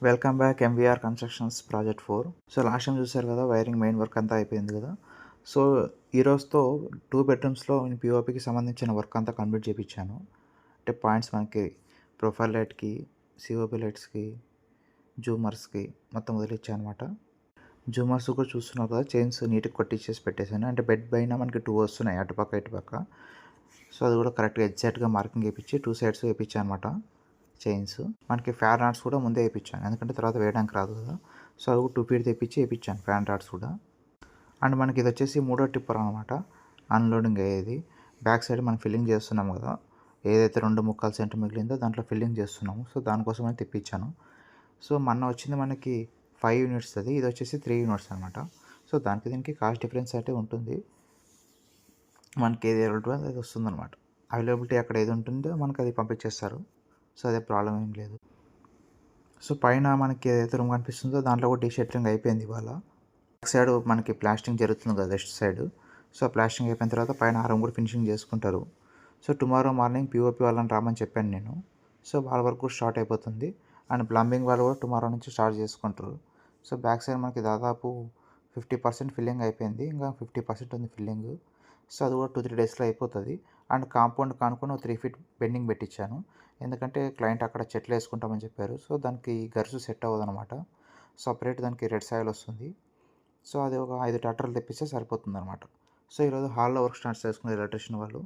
Welcome back MVR constructions project 4. So last time చూసారు కదా, wiring main work అంతా అయిపోయింది కదా. సో ఈ రోజుతో 2 బెడ్రూమ్స్లో నేను పిఓపికి సంబంధించిన వర్క్ అంతా కంప్లీట్ చేయించాను. అంటే పాయింట్స్ మనకి ప్రొఫైల్ లైట్కి, సిఓపి లైట్స్కి, జూమర్స్కి మొత్తం వదిలిచ్చాను అనమాట. జూమర్స్ కూడా చూస్తున్నారు కదా, చైన్స్ నీట్గా కొట్టించేసి పెట్టేశాను. అంటే బెడ్ పైన మనకి 2 వస్తున్నాయి, అటుపక్క ఇటుపక్క. సో అది కూడా కరెక్ట్గా ఎగ్జాక్ట్గా మార్కింగ్ వేయించి 2 సైడ్స్ వేయించాను అనమాట. చైన్స్ మనకి ఫ్యాన్ రాడ్స్ కూడా ముందే వేయించాను, ఎందుకంటే తర్వాత వేయడానికి రాదు కదా. సో అవి 2 ఫీట్ తెప్పించి వేయించాను ఫ్యాన్ రాడ్స్ కూడా. అండ్ మనకి ఇది వచ్చేసి 3వ టిప్పర్ అనమాట, అన్లోడింగ్ అయ్యేది. బ్యాక్ సైడ్ మనం ఫిల్లింగ్ చేస్తున్నాం కదా, ఏదైతే 2.25 సెంట్ మిగిలిందో దాంట్లో ఫిల్లింగ్ చేస్తున్నాము. సో దానికోసం అని తెప్పించాను. సో మొన్న వచ్చింది మనకి 5 యూనిట్స్, అది ఇది వచ్చేసి 3 యూనిట్స్ అనమాట. సో దానికి దీనికి కాస్ట్ డిఫరెన్స్ అయితే ఉంటుంది. మనకి ఏది అవైలబిలిటీ అది వస్తుందన్నమాట. అవైలబిలిటీ అక్కడ ఏది ఉంటుందో మనకి అది పంపించేస్తారు. సో అదే ప్రాబ్లం ఏం లేదు. సో పైన మనకి ఏదైతే రూమ్ కనిపిస్తుందో దాంట్లో కూడా డీషెట్లింగ్ అయిపోయింది ఇవాళ. బ్యాక్ సైడ్ మనకి ప్లాస్టింగ్ జరుగుతుంది కదా, వెస్ట్ సైడ్. సో ప్లాస్టింగ్ అయిపోయిన తర్వాత పైన ఆ రూమ్ కూడా ఫినిషింగ్ చేసుకుంటారు. సో టుమారో మార్నింగ్ పిఓపి వాళ్ళని రామని చెప్పాను నేను. సో వాళ్ళ వరకు కూడా స్టార్ట్ అయిపోతుంది. అండ్ ప్లంబింగ్ వాళ్ళు కూడా టుమారో నుంచి స్టార్ట్ చేసుకుంటారు. సో బ్యాక్ సైడ్ మనకి దాదాపు 50% ఫిల్లింగ్ అయిపోయింది, ఇంకా 50% ఉంది ఫిల్లింగ్. సో అది కూడా 2-3 డేస్లో అయిపోతుంది. అండ్ కాంపౌండ్ కానుకొని 3 ఫీట్ బెండింగ్ పెట్టించాను, ఎందుకంటే క్లయింట్ అక్కడ చెట్లు వేసుకుంటామని చెప్పారు. సో దానికి గర్సు సెట్ అవ్వదు అనమాట. సపరేట్ దానికి రెడ్ సాయిల్ వస్తుంది. సో అది ఒక 5 ట్రాక్టర్లు తెప్పిస్తే సరిపోతుంది అనమాట. సో ఈరోజు హాల్లో వర్క్ స్టార్ట్ చేసుకున్నారు ఎలక్ట్రీషియన్ వాళ్ళు.